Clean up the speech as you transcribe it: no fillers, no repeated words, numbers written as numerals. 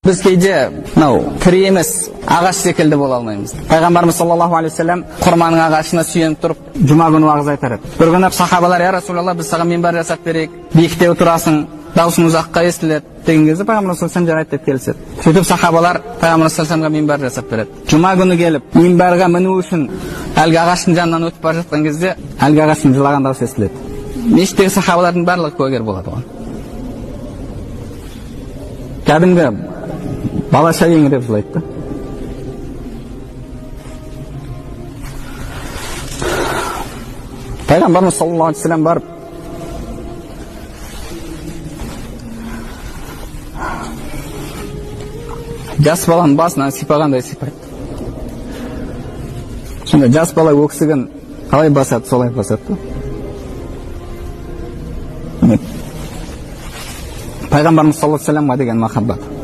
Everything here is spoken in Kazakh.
Біз кейде тірі емес ағаш секілді бола алмаймыз. Пайғамбарымыз саллаллаху алейхи вассалам құрманың ағашына сүйеніп тұрып жұма күні уағыз айтар еді. Bir күні сахабалар: "Я Расулалла, біз саған минбар жасап берейік, биікте отырасың, даусың ұзаққа естіледі" деген кезде Пайғамбарымыз саллаллаху алейхи вассалам жарайды деп келіседі. Сөйтіп сахабалар Пайғамбарымыз саллаллаху алейхи вассаламға минбар жасап береді. Жұма күні келіп минбарға міну үшін әлгі ағаштың жанынан өтіп бара жатқан кезде әлгі ағаштың жылаған дауысы естіледі. Мешіттегі сахабалардың барлығы куәгер болады оған. Кәдімгі балаша еңіреп жылайды да. Пайғамбарымыз саллаллаху алейхи вассалам барып жас баланың басынан сипағандай сипайды. Сонда жас бала өксігін қалай басады, солай басады да. Пайғамбарымыз саллаллаху алейхи вассаламға деген махаббат.